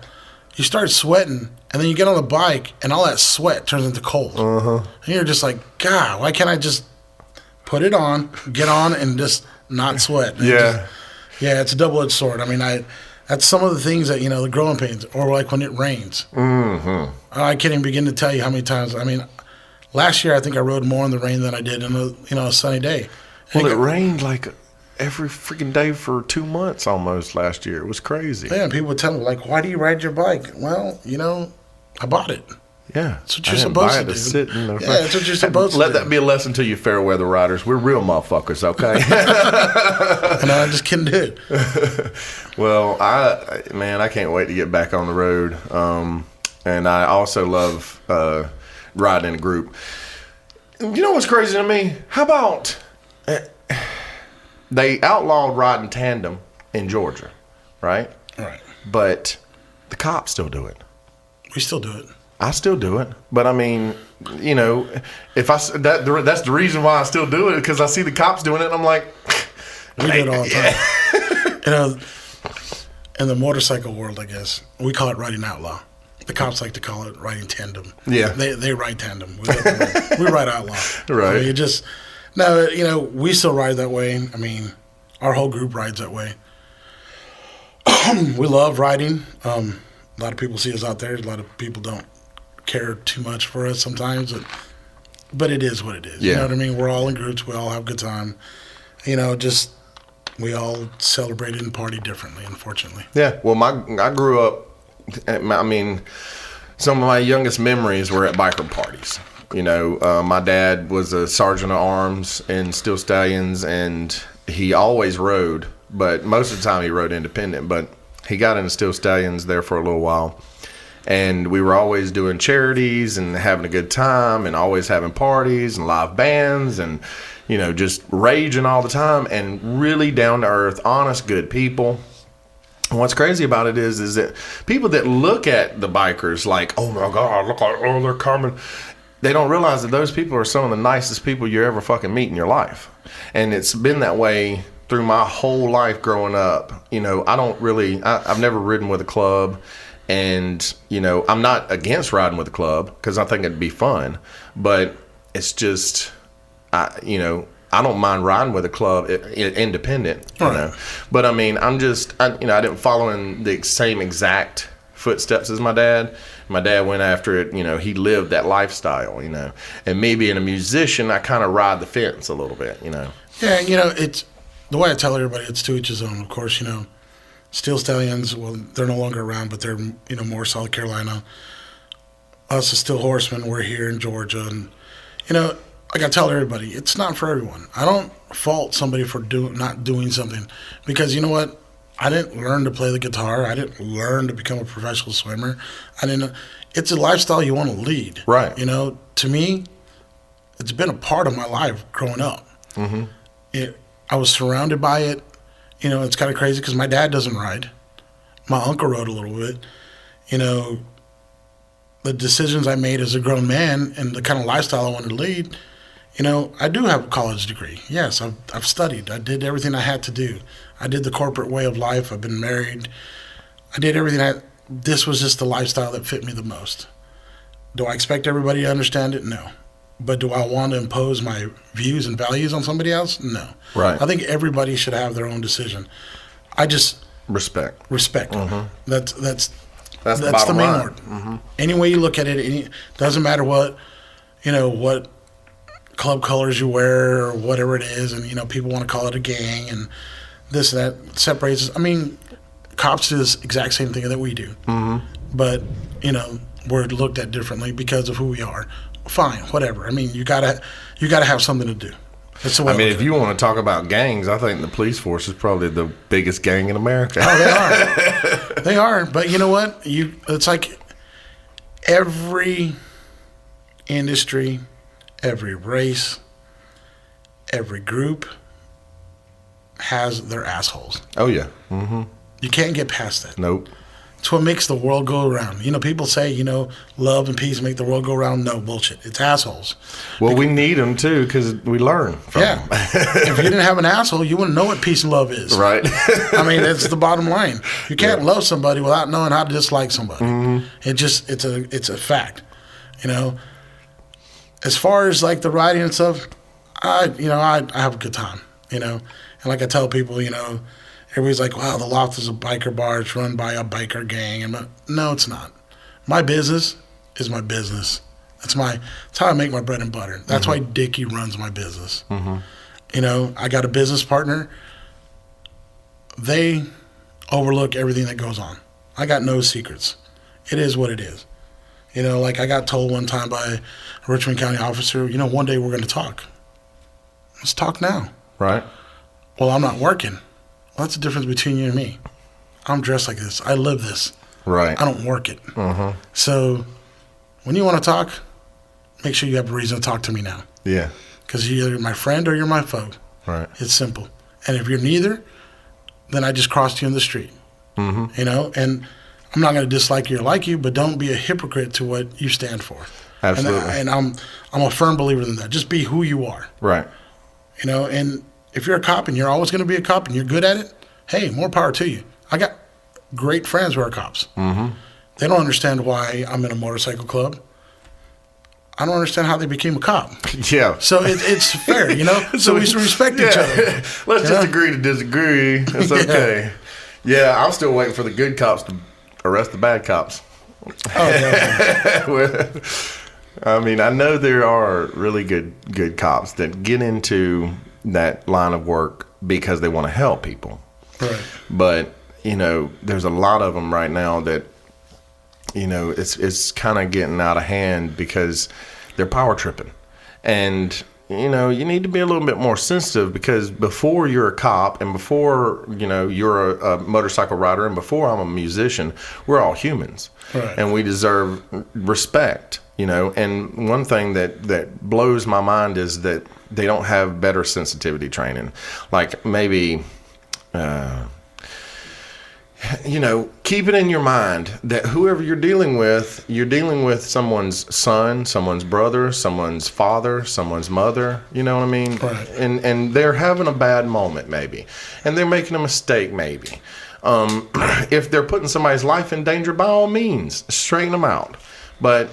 You start sweating, and then you get on the bike, and all that sweat turns into cold. And you're just like, God, why can't I just put it on, get on, and just not sweat? And it's a double-edged sword. I mean, that's some of the things that, the growing pains, or like when it rains. I can't even begin to tell you how many times. I mean, last year I think I rode more in the rain than I did in a sunny day. Well, it rained like every freaking day for 2 months almost last year. It was crazy. Yeah, and people would tell me, like, why do you ride your bike? Well, I bought it. Yeah. That's what you're supposed to do. Sit in the that's what you're supposed to do. Let that be a lesson to you fair weather riders. We're real motherfuckers, okay? And I just couldn't do it. Well, I can't wait to get back on the road. And I also love riding in a group. You know what's crazy to me? How about they outlawed riding tandem in Georgia, right? Right. But the cops still do it. We still do it. I still do it, but I mean, if that's the reason why I still do it, because I see the cops doing it, and I'm like, we do it all the time. In the motorcycle world, I guess we call it riding outlaw. The cops like to call it riding tandem. Yeah, they ride tandem. We ride outlaw. Right. I mean, we still ride that way. I mean, our whole group rides that way. We love riding. A lot of people see us out there. A lot of people don't care too much for us sometimes, but it is what it is. Yeah. You know what I mean? We're all in groups. We all have a good time. We all celebrate and party differently, unfortunately. Yeah. Well, I grew up. I mean, some of my youngest memories were at biker parties. My dad was a sergeant at arms in Steel Stallions, and he always rode, but most of the time he rode independent. But he got into Steel Stallions there for a little while. And we were always doing charities and having a good time and always having parties and live bands and, just raging all the time and really down to earth, honest, good people. And what's crazy about it is that people that look at the bikers like, oh my God, look, they're coming. They don't realize that those people are some of the nicest people you ever fucking meet in your life. And it's been that way through my whole life growing up. I've never ridden with a club. And, I'm not against riding with a club because I think it'd be fun. But it's just, I don't mind riding with a club independent, Right. But, I mean, I didn't follow in the same exact footsteps as my dad. My dad went after it, he lived that lifestyle, And me being a musician, I kind of ride the fence a little bit, Yeah, it's the way I tell everybody, it's to each his own, of course, Steel Stallions, well, they're no longer around, but they're, more South Carolina. Us as Steel Horsemen, we're here in Georgia. And, like I tell everybody, it's not for everyone. I don't fault somebody for not doing something because, you know what? I didn't learn to play the guitar. I didn't learn to become a professional swimmer. It's a lifestyle you want to lead. Right. To me, it's been a part of my life growing up. Mm-hmm. I was surrounded by it. It's kind of crazy because my dad doesn't ride. My uncle rode a little bit. The decisions I made as a grown man and the kind of lifestyle I wanted to lead, I do have a college degree. Yes, I've studied. I did everything I had to do. I did the corporate way of life. I've been married. I did everything. This was just the lifestyle that fit me the most. Do I expect everybody to understand it? No. But do I want to impose my views and values on somebody else? No. Right. I think everybody should have their own decision. I just respect. Mm-hmm. That's the main line. word. Mm-hmm. Any way you look at it, doesn't matter what club colors you wear or whatever it is, and people want to call it a gang and this and that separates us. I mean, cops do this exact same thing that we do, but we're looked at differently because of who we are. Fine, whatever. I mean, you gotta have something to do. That's the way if you want to talk about gangs, I think the police force is probably the biggest gang in America. Oh, they are. They are. But you know what? It's like every industry, every race, every group has their assholes. Oh yeah. Mm-hmm. You can't get past that. Nope. It's what makes the world go around. People say, love and peace make the world go around. No, bullshit. It's assholes. Well, we need them, too, because we learn from them. If you didn't have an asshole, you wouldn't know what peace and love is. Right. I mean, that's the bottom line. You can't love somebody without knowing how to dislike somebody. Mm-hmm. It's a fact. As far as like the riding and stuff, I have a good time. And like I tell people, everybody's like, wow, the Loft is a biker bar. It's run by a biker gang. And no, it's not. My business is my business. That's how I make my bread and butter. That's why Dickie runs my business. I got a business partner. They overlook everything that goes on. I got no secrets. It is what it is. Like I got told one time by a Richmond County officer, one day we're going to talk. Let's talk now. Right. Well, I'm not working. Well, that's the difference between you and me. I'm dressed like this. I live this. Right. I don't work it. So when you want to talk, make sure you have a reason to talk to me now. Yeah. Because you're either my friend or you're my foe. Right. It's simple. And if you're neither, then I just crossed you in the street. And I'm not going to dislike you or like you, but don't be a hypocrite to what you stand for. Absolutely. And I'm a firm believer in that. Just be who you are. Right. And if you're a cop and you're always going to be a cop and you're good at it, hey, more power to you. I got great friends who are cops. They don't understand why I'm in a motorcycle club. I don't understand how they became a cop. Yeah. So it's fair, So we respect each other. Let's just agree to disagree. It's okay. Yeah, I'm still waiting for the good cops to arrest the bad cops. Oh, yeah. I mean, I know there are really good cops that get into that line of work because they want to help people. Right. But, there's a lot of them right now that, it's kind of getting out of hand because they're power tripping. And, you need to be a little bit more sensitive because before you're a cop and before, you're a motorcycle rider and before I'm a musician, we're all humans. Right. And we deserve respect, And one thing that blows my mind is that they don't have better sensitivity training. Like maybe, keep it in your mind that whoever you're dealing with someone's son, someone's brother, someone's father, someone's mother, you know what I mean? Right. And they're having a bad moment maybe, and they're making a mistake maybe. If they're putting somebody's life in danger, by all means, straighten them out. But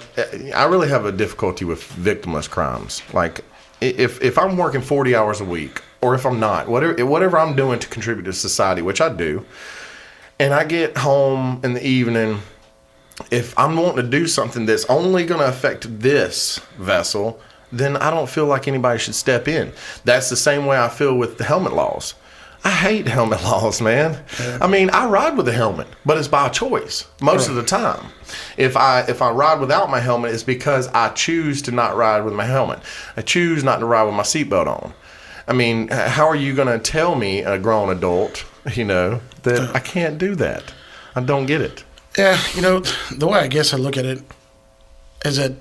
I really have a difficulty with victimless crimes. Like if I'm working 40 hours a week, or if I'm not, whatever I'm doing to contribute to society, which I do, and I get home in the evening, if I'm wanting to do something that's only going to affect this vessel, then I don't feel like anybody should step in. That's the same way I feel with the helmet laws. I hate helmet laws, man. Yeah. I mean, I ride with a helmet, but it's by choice most of the time. If I ride without my helmet, it's because I choose to not ride with my helmet. I choose not to ride with my seatbelt on. I mean, how are you going to tell me, a grown adult, that I can't do that? I don't get it. Yeah, the way I guess I look at it is that,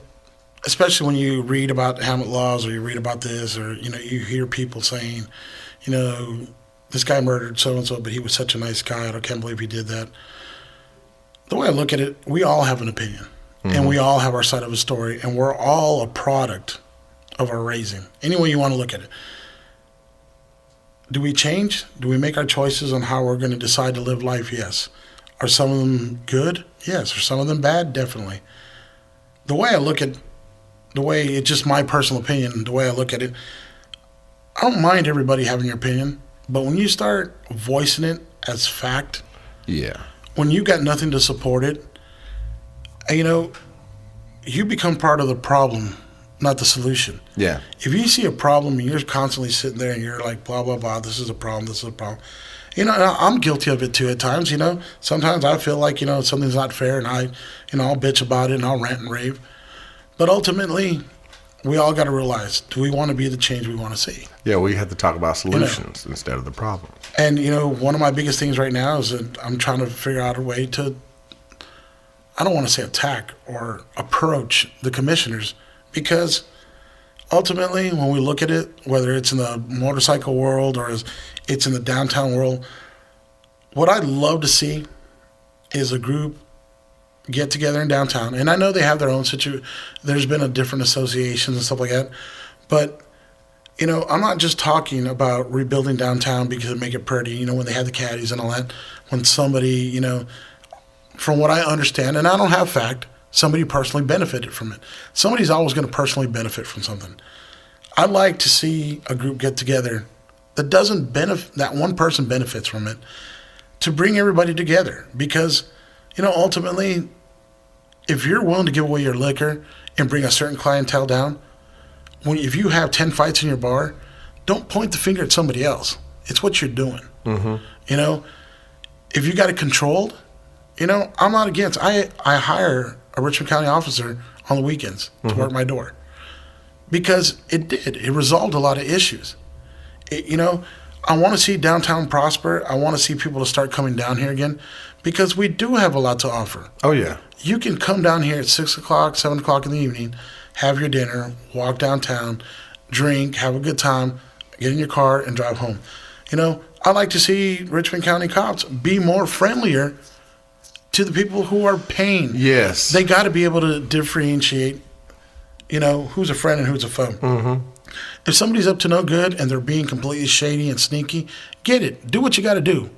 especially when you read about helmet laws or you read about this or, you hear people saying, this guy murdered so-and-so, but he was such a nice guy. I can't believe he did that. The way I look at it, we all have an opinion, and we all have our side of a story, and we're all a product of our raising. Any way you want to look at it. Do we change? Do we make our choices on how we're going to decide to live life? Yes. Are some of them good? Yes. Are some of them bad? Definitely. The way I look at, it's just my personal opinion, the way I look at it, I don't mind everybody having your opinion, but when you start voicing it as fact, when you got nothing to support it, you become part of the problem, not the solution. Yeah. If you see a problem and you're constantly sitting there and you're like, blah, blah, blah, this is a problem, this is a problem. I'm guilty of it too at times, Sometimes I feel like, something's not fair and I'll bitch about it and I'll rant and rave. But ultimately, we all got to realize, do we want to be the change we want to see? Yeah, we have to talk about solutions instead of the problem. And, one of my biggest things right now is that I'm trying to figure out a way to, I don't want to say attack or approach the commissioners, because ultimately, when we look at it, whether it's in the motorcycle world or it's in the downtown world, what I'd love to see is a group get together in downtown. And I know they have their own there's been a different associations and stuff like that. But, you know, I'm not just talking about rebuilding downtown because it make it pretty, you know, when they had the caddies and all that. When somebody, you know, from what I understand, and I don't have fact, somebody personally benefited from it. Somebody's always going to personally benefit from something. I'd like to see a group get together that doesn't benefit, that one person benefits from it, to bring everybody together. Because, you know, ultimately, if you're willing to give away your liquor and bring a certain clientele down, if you have 10 fights in your bar, don't point the finger at somebody else. It's what you're doing. Mm-hmm. You know, if you got it controlled, you know, I'm not against. I hire a Richmond County officer on the weekends to work my door because it resolved a lot of issues. You know, I want to see downtown prosper. I want to see people to start coming down here again because we do have a lot to offer. Oh, yeah. You can come down here at 6 o'clock, 7 o'clock in the evening, have your dinner, walk downtown, drink, have a good time, get in your car, and drive home. You know, I like to see Richmond County cops be more friendlier to the people who are paying. Yes. They got to be able to differentiate, you know, who's a friend and who's a foe. Mm-hmm. If somebody's up to no good and they're being completely shady and sneaky, get it. Do what you got to do.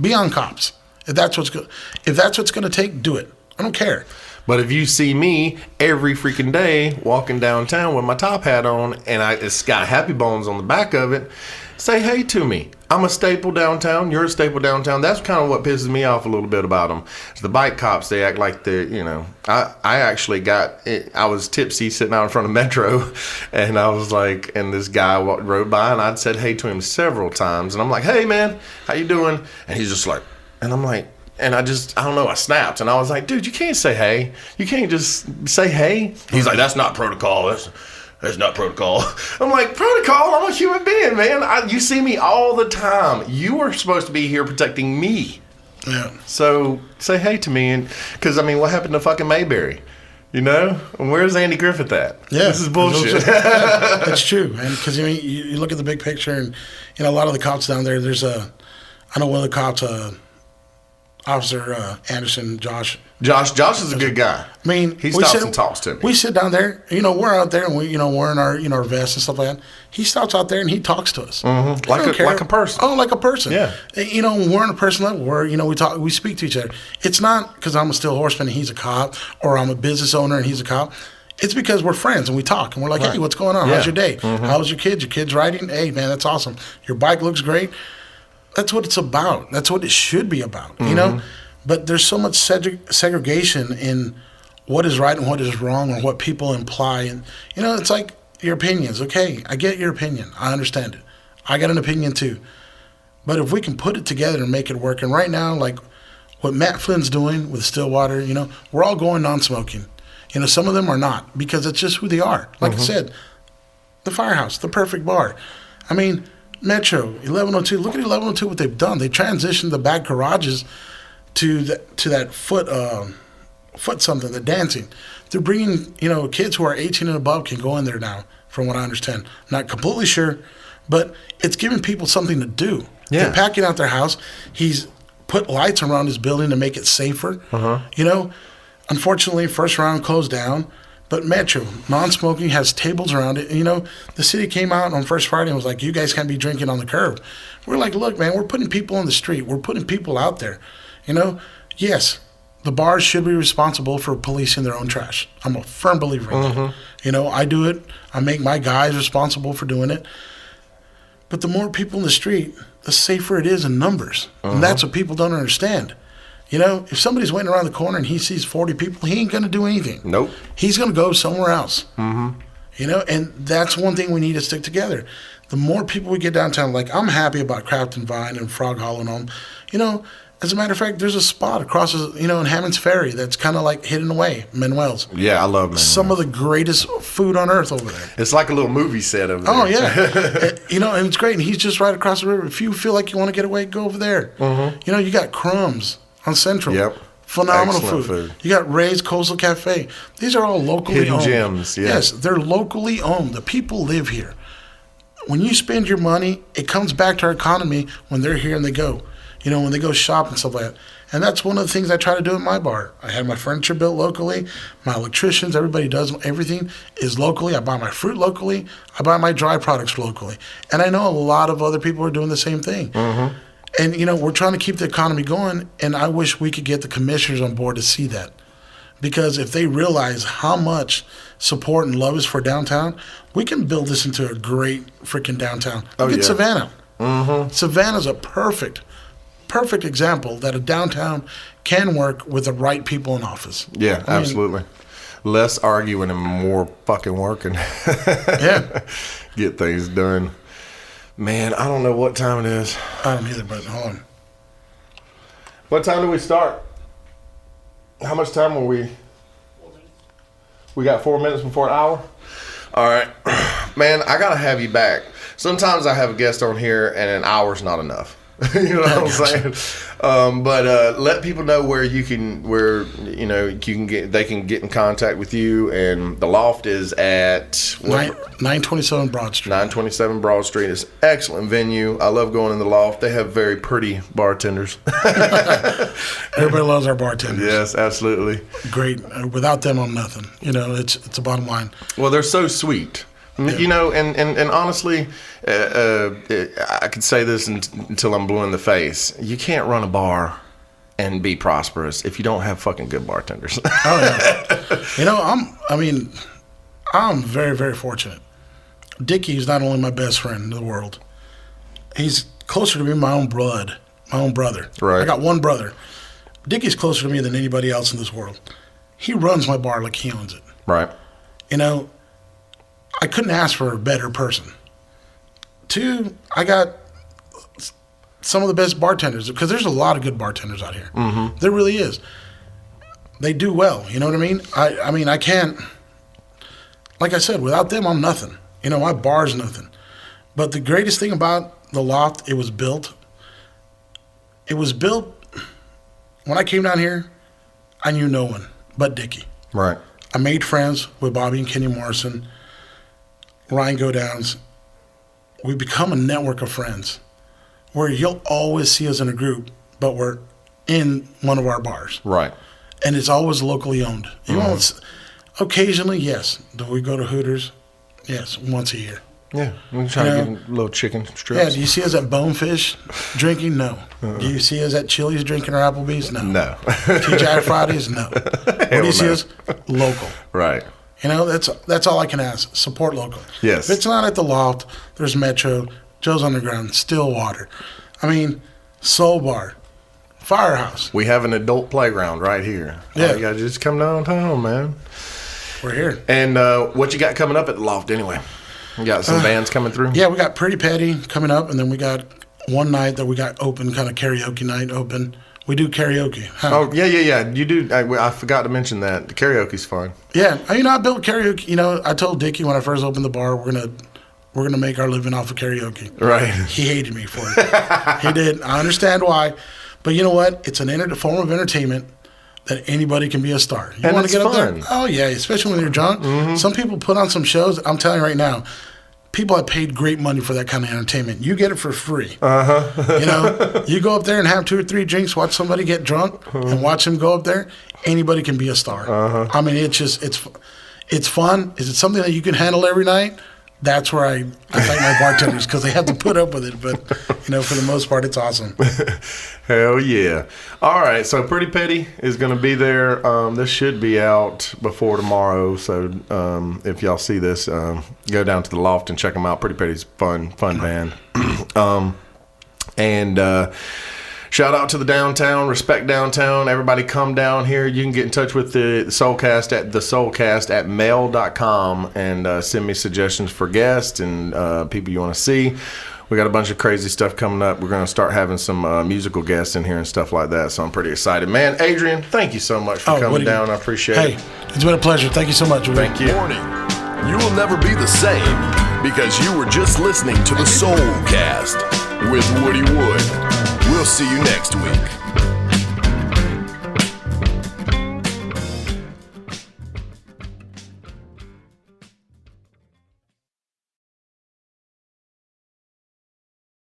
Be on cops. If that's what's going to take, do it. I don't care. But if you see me every freaking day walking downtown with my top hat on and it's got Happy Bones on the back of it, say hey to me. I'm a staple downtown. You're a staple downtown. That's kind of what pisses me off a little bit about them. It's the bike cops. They act like they're, you know. I actually I was tipsy sitting out in front of Metro, and I was like, and this guy rode by, and I'd said hey to him several times, and I'm like, hey man, how you doing? And he's just like, and I'm like. And I don't know, I snapped. And I was like, dude, you can't say hey. You can't just say hey. He's like, that's not protocol. That's not protocol. I'm like, protocol? I'm a human being, man. You see me all the time. You are supposed to be here protecting me. Yeah. So say hey to me. Because, I mean, what happened to fucking Mayberry? You know? And where's Andy Griffith at? Yeah. This is bullshit. That's true. And because, I mean, you look at the big picture, and, you know, a lot of the cops down there, I know one of the cops, Officer Anderson, Josh is a good guy. I mean, he stops and talks to me. We sit down there, you know, we're out there and we're in our, you know, our vests and stuff like that. He stops out there and he talks to us. Mm-hmm. Like a person. Oh, like a person. Yeah. You know, we're on a personal level where, you know, we speak to each other. It's not because I'm a steel horseman and he's a cop, or I'm a business owner and he's a cop. It's because we're friends and we talk and we're like, hey, what's going on? Yeah. How's your day? Mm-hmm. How's your kids? Your kids riding? Hey, man, that's awesome. Your bike looks great. That's what it's about. That's what it should be about, you know? But there's so much segregation in what is right and what is wrong, or what people imply. And, you know, it's like your opinions. Okay, I get your opinion. I understand it. I got an opinion too. But if we can put it together and make it work, and right now, like what Matt Flynn's doing with Stillwater, you know, we're all going non-smoking. You know, some of them are not because it's just who they are. Like I said, the Firehouse, the perfect bar. I mean, Metro, 1102. Look at 1102, what they've done. They transitioned the back garages to that foot something, the dancing. They're bringing, you know, kids who are 18 and above can go in there now, from what I understand. I'm not completely sure, but it's giving people something to do. Yeah. They're packing out their house. He's put lights around his building to make it safer. You know, unfortunately, first round closed down. But Metro, non-smoking, has tables around it. And, you know, the city came out on First Friday and was like, you guys can't be drinking on the curb. We're like, look, man, we're putting people on the street. We're putting people out there. You know, yes, the bars should be responsible for policing their own trash. I'm a firm believer in that. You know, I do it. I make my guys responsible for doing it. But the more people in the street, the safer it is in numbers. And that's what people don't understand. You know, if somebody's waiting around the corner and he sees 40 people, he ain't going to do anything. Nope. He's going to go somewhere else. You know, and that's one thing we need to stick together. The more people we get downtown, like I'm happy about Craft and Vine and Frog Hollow and all. You know, as a matter of fact, there's a spot across, you know, in Hammond's Ferry that's kind of like hidden away, Manuel's. Yeah, I love Manuel's. Some of the greatest food on earth over there. It's like a little movie set over there. Oh, yeah. You know, and it's great. And he's just right across the river. If you feel like you want to get away, go over there. You know, you got Crumbs on Central. Yep. Phenomenal food. You got Ray's Coastal Cafe. These are all locally owned. Hidden gems, yeah. Yes, they're locally owned. The people live here. When you spend your money, it comes back to our economy when they're here and they go. You know, when they go shop and stuff like that. And that's one of the things I try to do at my bar. I have my furniture built locally, my electricians, everybody does everything is locally. I buy my fruit locally. I buy my dry products locally. And I know a lot of other people are doing the same thing. Mm-hmm. And, you know, we're trying to keep the economy going, and I wish we could get the commissioners on board to see that. Because if they realize how much support and love is for downtown, we can build this into a great freaking downtown. Look at Savannah. Mm-hmm. Savannah's a perfect example that a downtown can work with the right people in office. Yeah, absolutely. Less arguing and more fucking working. Yeah. Get things done. Man, I don't know what time it is. I don't either, but hold on. What time do we start? How much time were we? 4 minutes. We got 4 minutes before an hour? All right. Man, I got to have you back. Sometimes I have a guest on here and an hour's not enough. You know what I'm saying? But let people know where you can they can get in contact with you. And the Loft is at 927 Broad Street. 927 Broad Street is excellent venue. I love going in the Loft. They have very pretty bartenders. Everybody loves our bartenders. Yes, absolutely. Great. Without them, I'm nothing. You know, it's the bottom line. Well, they're so sweet. Yeah. You know, and honestly, I could say this until I'm blue in the face. You can't run a bar and be prosperous if you don't have fucking good bartenders. Oh yeah. You know, I'm very, very fortunate. Dickie is not only my best friend in the world. He's closer to me than my own blood, my own brother. Right. I got one brother. Dickie's closer to me than anybody else in this world. He runs my bar like he owns it. Right. You know, I couldn't ask for a better person. 2, I got some of the best bartenders, because there's a lot of good bartenders out here. Mm-hmm. There really is. They do well, you know what I mean? I mean, I can't, like I said, without them, I'm nothing. You know, my bar's nothing. But the greatest thing about the Loft, it was built when I came down here, I knew no one but Dickie. Right. I made friends with Bobby and Kenny Morrison, Ryan Godowns. We become a network of friends where you'll always see us in a group, but we're in one of our bars. Right. And it's always locally owned. You know, occasionally, yes. Do we go to Hooters? Yes, once a year. Yeah, we try to get a little chicken strips. Yeah, do you see us at Bonefish drinking? No. Do you see us at Chili's drinking our Applebee's? No. No. TGI Fridays? No. Where do you see us? Local. Right. You know, that's all I can ask. Support local. Yes. If it's not at the Loft, there's Metro, Joe's Underground, Stillwater. I mean, Soul Bar, Firehouse. We have an adult playground right here. Yeah. You gotta just come downtown, man. We're here. And what you got coming up at the Loft anyway? You got some bands coming through? Yeah, we got Pretty Petty coming up, and then we got one night that we got open, kind of karaoke night open. We do karaoke. Huh? Oh, yeah. You do. I forgot to mention that. The karaoke's fun. Yeah. You know, I built karaoke. You know, I told Dickie when I first opened the bar, we're gonna make our living off of karaoke. Right. He hated me for it. He did. I understand why. But you know what? It's a form of entertainment that anybody can be a star. You want to get up there? Oh, yeah, especially when you're drunk. Mm-hmm. Some people put on some shows. I'm telling you right now, people have paid great money for that kind of entertainment. You get it for free. Uh-huh. You know, you go up there and have 2 or 3 drinks, watch somebody get drunk, and watch them go up there. Anybody can be a star. Uh-huh. I mean, it's fun. Is it something that you can handle every night? That's where I thank my bartenders, because they have to put up with it. But, you know, for the most part, it's awesome. Hell yeah. All right, so Pretty Petty is going to be there. This should be out before tomorrow. So if y'all see this, go down to the Loft and check them out. Pretty Petty's fun band. Shout out to the downtown, respect downtown. Everybody come down here. You can get in touch with the SoulCast at mail.com and send me suggestions for guests and people you want to see. We got a bunch of crazy stuff coming up. We're going to start having some musical guests in here and stuff like that, so I'm pretty excited. Man, Adrian, thank you so much for coming down. I appreciate it. Hey, it's been a pleasure. Thank you so much. Thank you. Warning, you will never be the same because you were just listening to the SoulCast with Woody Wood. We'll see you next week.